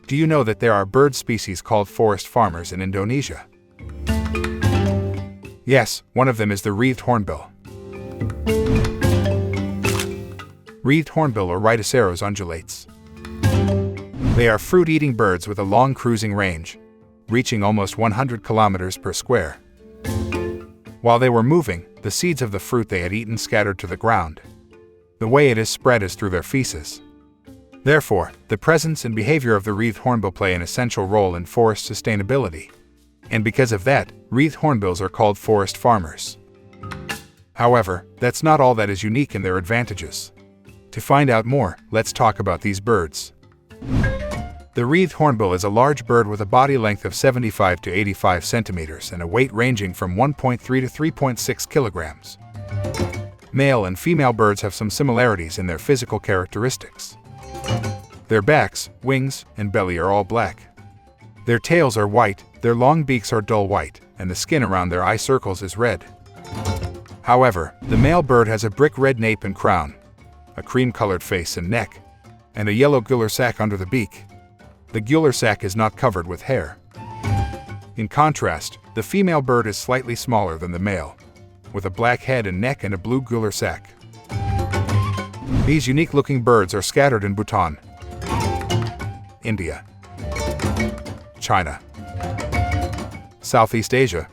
Do you know that there are bird species called forest farmers in Indonesia? Yes, one of them is the Wreathed Hornbill. Wreathed Hornbill or Rhyticeros Undulates. They are fruit-eating birds with a long cruising range, reaching almost 100 kilometers per square. While they were moving, the seeds of the fruit they had eaten scattered to the ground. The way it is spread is through their feces. Therefore, the presence and behavior of the Wreathed Hornbill play an essential role in forest sustainability. And because of that, Wreathed Hornbills are called forest farmers. However, that's not all that is unique in their advantages. To find out more, let's talk about these birds. The Wreathed Hornbill is a large bird with a body length of 75 to 85 centimeters and a weight ranging from 1.3 to 3.6 kilograms. Male and female birds have some similarities in their physical characteristics. Their backs, wings, and belly are all black. Their tails are white, their long beaks are dull white, and the skin around their eye circles is red. However, the male bird has a brick red nape and crown, a cream-colored face and neck, and a yellow gular sac under the beak. The gular sac is not covered with hair. In contrast, the female bird is slightly smaller than the male, with a black head and neck and a blue gular sac. These unique-looking birds are scattered in Bhutan, India, China, Southeast Asia,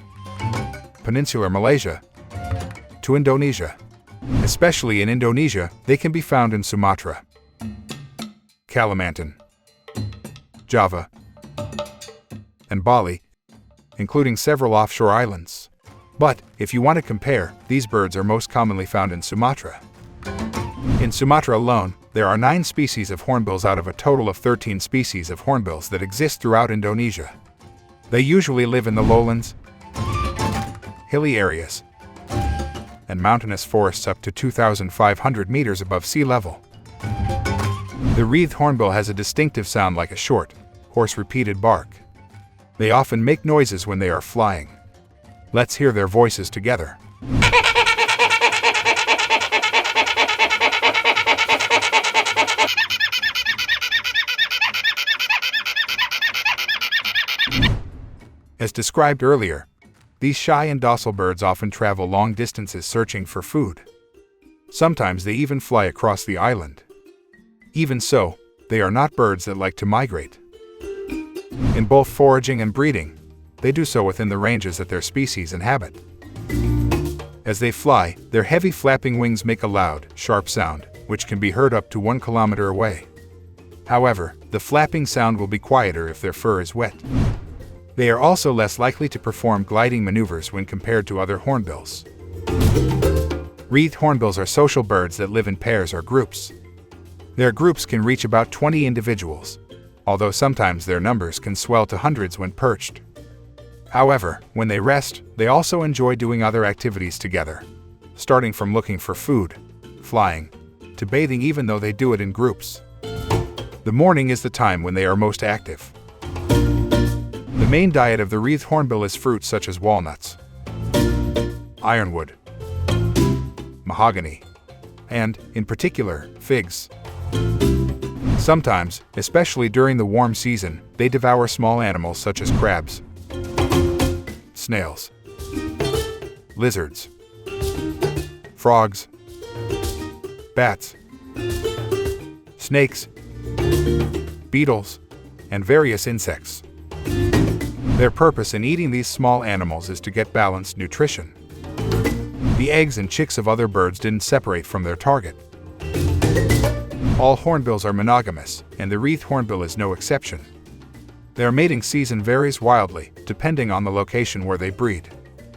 Peninsular Malaysia, to Indonesia. Especially in Indonesia, they can be found in Sumatra, Kalimantan, Java, and Bali, including several offshore islands. But, if you want to compare, these birds are most commonly found in Sumatra. In Sumatra alone, there are 9 species of hornbills out of a total of 13 species of hornbills that exist throughout Indonesia. They usually live in the lowlands, hilly areas, and mountainous forests up to 2,500 meters above sea level. The Wreathed Hornbill has a distinctive sound like a short, hoarse-repeated bark. They often make noises when they are flying. Let's hear their voices together. As described earlier, these shy and docile birds often travel long distances searching for food. Sometimes they even fly across the island. Even so, they are not birds that like to migrate. In both foraging and breeding, they do so within the ranges that their species inhabit. As they fly, their heavy flapping wings make a loud, sharp sound, which can be heard up to 1 kilometer away. However, the flapping sound will be quieter if their fur is wet. They are also less likely to perform gliding maneuvers when compared to other hornbills. Wreathed hornbills are social birds that live in pairs or groups. Their groups can reach about 20 individuals, although sometimes their numbers can swell to hundreds when perched. However, when they rest, they also enjoy doing other activities together, starting from looking for food, flying, to bathing even though they do it in groups. The morning is the time when they are most active. The main diet of the Wreathed Hornbill is fruits such as walnuts, ironwood, mahogany, and, in particular, figs. Sometimes, especially during the warm season, they devour small animals such as crabs, snails, lizards, frogs, bats, snakes, beetles, and various insects. Their purpose in eating these small animals is to get balanced nutrition. The eggs and chicks of other birds didn't separate from their target. All hornbills are monogamous, and the Wreathed Hornbill is no exception. Their mating season varies wildly, depending on the location where they breed.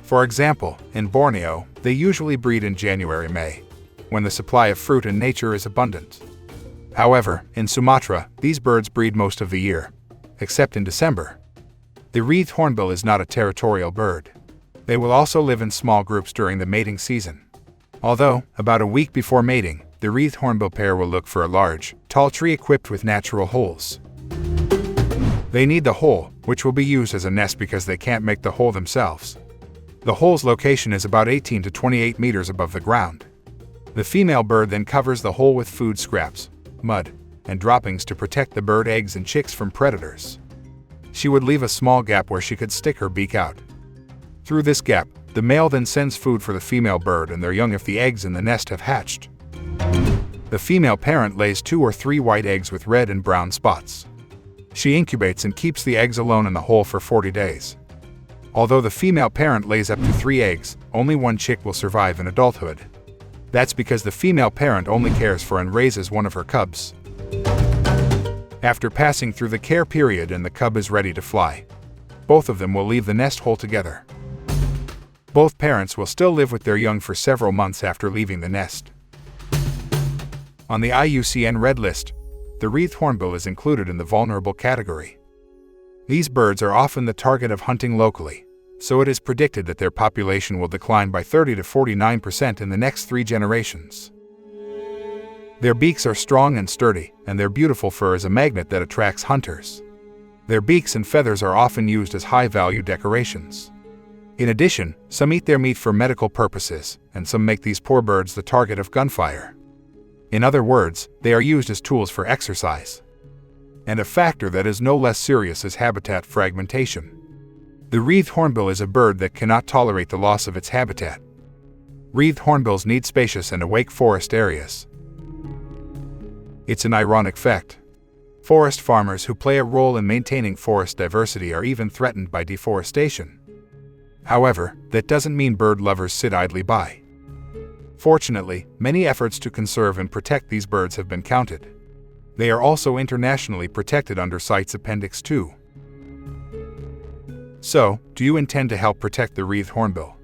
For example, in Borneo, they usually breed in January-May, when the supply of fruit in nature is abundant. However, in Sumatra, these birds breed most of the year, except in December. The Wreathed Hornbill is not a territorial bird. They will also live in small groups during the mating season. Although, about a week before mating, the Wreathed Hornbill pair will look for a large, tall tree equipped with natural holes. They need the hole, which will be used as a nest because they can't make the hole themselves. The hole's location is about 18 to 28 meters above the ground. The female bird then covers the hole with food scraps, mud, and droppings to protect the bird eggs and chicks from predators. She would leave a small gap where she could stick her beak out. Through this gap, the male then sends food for the female bird and their young if the eggs in the nest have hatched. The female parent lays 2 or 3 white eggs with red and brown spots. She incubates and keeps the eggs alone in the hole for 40 days. Although the female parent lays up to 3 eggs, only 1 chick will survive in adulthood. That's because the female parent only cares for and raises one of her cubs. After passing through the care period and the cub is ready to fly, both of them will leave the nest hole together. Both parents will still live with their young for several months after leaving the nest. On the IUCN Red List, the Wreathed Hornbill is included in the vulnerable category. These birds are often the target of hunting locally, so it is predicted that their population will decline by 30 to 49% in the next 3 generations. Their beaks are strong and sturdy, and their beautiful fur is a magnet that attracts hunters. Their beaks and feathers are often used as high-value decorations. In addition, some eat their meat for medical purposes, and some make these poor birds the target of gunfire. In other words, they are used as tools for exercise. And a factor that is no less serious is habitat fragmentation. The Wreathed Hornbill is a bird that cannot tolerate the loss of its habitat. Wreathed Hornbills need spacious and awake forest areas. It's an ironic fact. Forest farmers who play a role in maintaining forest diversity are even threatened by deforestation. However, that doesn't mean bird lovers sit idly by. Fortunately, many efforts to conserve and protect these birds have been counted. They are also internationally protected under CITES Appendix 2. So, do you intend to help protect the Wreathed Hornbill?